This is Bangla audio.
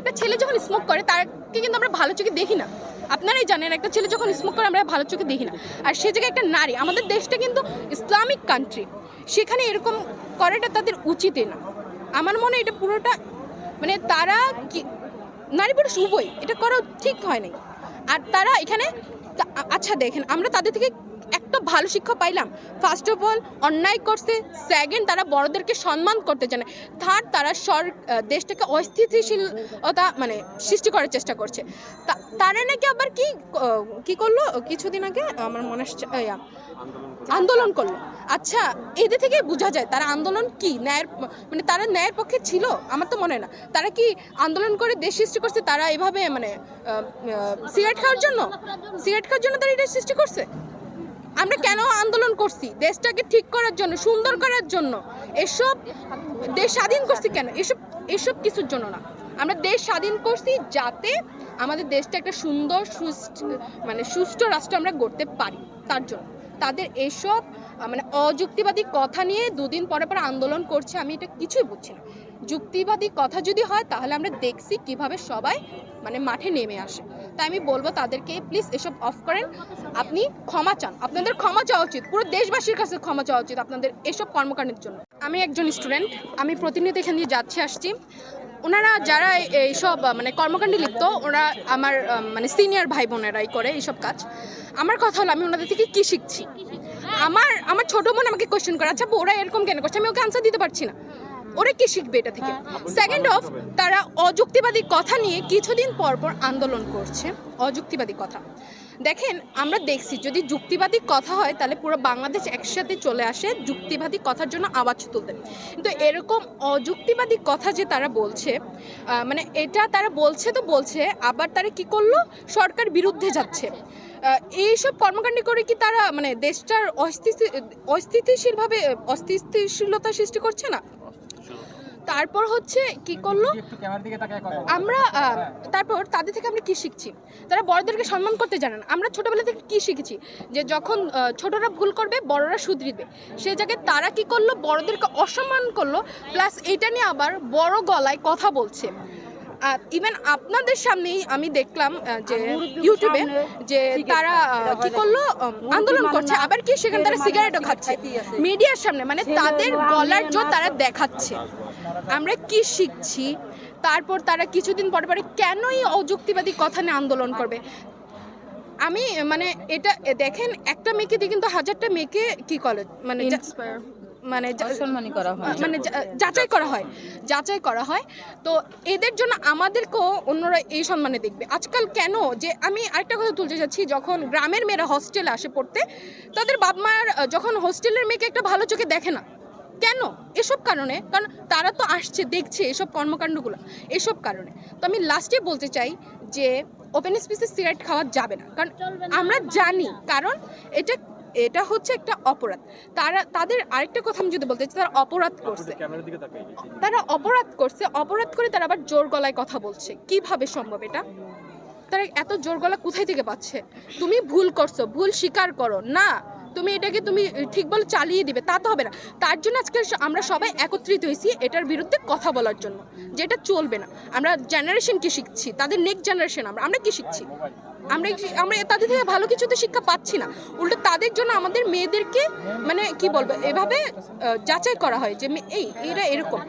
একটা ছেলে যখন স্মোক করে তাকে কিন্তু আমরা ভালো চোখে দেখি না। আপনারাই জানেন একটা ছেলে যখন স্মোক করে আমরা ভালো চোখে দেখি না। আর সে জায়গায় একটা নারী, আমাদের দেশটা কিন্তু ইসলামিক কান্ট্রি, সেখানে এরকম করাটা তাদের উচিতই না। আমার মনে হয় এটা পুরোটা মানে তারা কি নারী পুরুষ উভয় এটা করা ঠিক হয় নাই। আর তারা এখানে আচ্ছা দেখেন, আমরা তাদের থেকে একটা ভালো শিক্ষা পাইলাম। ফার্স্ট অফ অল অন্যায় করছে, সেকেন্ড তারা বড়দেরকে সম্মান করতে জানে, থার্ড তারা দেশটাকে অস্থিতিশীলতা মানে সৃষ্টি করার চেষ্টা করছে। তারা নাকি আবার কি করলো কিছুদিন আগে, আমার মনে আসছে আন্দোলন করলো। আচ্ছা এদের থেকে বোঝা যায় তারা আন্দোলন কি ন্যায়ের মানে তারা ন্যায়ের পক্ষে ছিল? আমার তো মনে হয় না। তারা কি আন্দোলন করে দেশ সৃষ্টি করছে? তারা এভাবে মানে সিগারেট খাওয়ার জন্য তারা এটা সৃষ্টি করছে? আমরা কেন আন্দোলন করছি? দেশটাকে ঠিক করার জন্য, সুন্দর করার জন্য। এসব দেশ স্বাধীন করছি কেন? এসব কিছুর জন্য না। আমরা দেশ স্বাধীন করছি যাতে আমাদের দেশটা একটা সুন্দর সুষ্ঠু রাষ্ট্র আমরা গড়তে পারি। তার জন্য তাদের এসব মানে অযুক্তিবাদী কথা নিয়ে দুদিন পরে পরে আন্দোলন করছে, আমি এটা কিছুই বুঝছি না। যুক্তিবাদী কথা যদি হয় তাহলে আমরা দেখছি কিভাবে সবাই মানে মাঠে নেমে আসে। তাই আমি বলবো তাদেরকে প্লিজ এসব অফ করেন, আপনি ক্ষমা চান, আপনাদের ক্ষমা চাওয়া উচিত, পুরো দেশবাসীর কাছে ক্ষমা চাওয়া উচিত আপনাদের এসব কর্মকাণ্ডের জন্য। আমি একজন স্টুডেন্ট, আমি প্রতিনিয়ত এখান দিয়ে যাচ্ছি আসছি। ওনারা যারা এইসব মানে কর্মকাণ্ডে লিপ্ত, ওরা আমার মানে সিনিয়র ভাই বোনেরাই করে এইসব কাজ। আমার কথা হলো আমি ওনাদের থেকে কী শিখছি? আমার ছোটো বোন আমাকে কোয়েশ্চেন করে, আচ্ছা ওরা এরকম কেন করছে? আমি ওকে আনসার দিতে পারছি না। ওরা কি শিখবে এটা থেকে? সেকেন্ড অফ, তারা অযুক্তিবাদী কথা নিয়ে কিছুদিন পর পর আন্দোলন করছে। অযুক্তিবাদী কথা দেখেন, আমরা দেখছি যদি যুক্তিবাদী কথা হয় তাহলে পুরো বাংলাদেশ একসাথে চলে আসে যুক্তিবাদী কথার জন্য আওয়াজ তুলতে। কিন্তু এরকম অযুক্তিবাদী কথা যে তারা বলছে, মানে এটা তারা বলছে তো বলছে, আবার তারা কি করলো, সরকার বিরুদ্ধে যাচ্ছে। এইসব কর্মকাণ্ড করে কি তারা মানে দেশটার অস্থিতিশীলতা সৃষ্টি করছে না? তারপর হচ্ছে কি করলো আমরা, তারপর তাদের থেকে আমরা কি শিখছি? তারা বড়দেরকে সম্মান করতে জানে না। আমরা ছোটবেলা থেকে কি শিখেছি যে যখন ছোটরা ভুল করবে বড়রা শুধরিবে, সেই জায়গায় তারা কি করলো, বড়দেরকে অসম্মান করলো, প্লাস এটা নিয়ে আবার বড় গলায় কথা বলছে। ইভেন আপনাদের সামনেই আমি দেখলাম যে ইউটিউবে যে তারা কি করলো, আন্দোলন করছে, আবার কি সেখানে তারা সিগারেটও খাচ্ছে মিডিয়ার সামনে, মানে তাদের গলার জোর তারা দেখাচ্ছে। আমরা কি শিখছি? তারপর তারা কিছুদিন পরে পরে কেনই অযুক্তিবাদী কথা নিয়ে আন্দোলন করবে? আমি মানে এটা দেখেন, একটা মেয়েকে দিয়ে কিন্তু হাজারটা মেয়েকে কি করে মানে যাচাই করা হয়। তো এদের জন্য আমাদেরকেও অন্যরা এই সম্মানে দেখবে। আজকাল কেন যে আমি আরেকটা কথা তুলতে চাচ্ছি, যখন গ্রামের মেয়েরা হস্টেলে আসে পড়তে, তাদের বাপ মার যখন হোস্টেলের মেয়েকে একটা ভালো চোখে দেখে না কেন? এসব কারণে, কারণ তারা তো আসছে দেখছে এসব কর্মকাণ্ডগুলো, এসব কারণে। তো আমি লাস্টে বলতে চাই যে ওপেন স্পেসে সিগারেট খাওয়া যাবে না, কারণ আমরা জানি, কারণ এটা হচ্ছে একটা অপরাধ। তাদের আরেকটা কথা আমি যদি বলতে চাই, তারা অপরাধ করছে, অপরাধ করে তারা আবার জোর গলায় কথা বলছে। কিভাবে সম্ভব এটা? তারা এত জোর গলা কোথায় থেকে পাচ্ছে? তুমি ভুল করছো, ভুল স্বীকার করো না, তুমি এটাকে তুমি ঠিক বলে চালিয়ে দিবে, তা তো হবে না। তার জন্য আজকে আমরা সবাই একত্রিত হয়েছি এটার বিরুদ্ধে কথা বলার জন্য, যে এটা চলবে না। আমরা জেনারেশন কি শিখছি, তাদের নেক্সট জেনারেশন আমরা কি শিখছি? আমরা তাদের থেকে ভালো কিছু তো শিক্ষা পাচ্ছি না, উল্টো তাদের জন্য আমাদের মেয়েদেরকে মানে কি বলবো এভাবে যাচাই করা হয় যে এরা এরকম।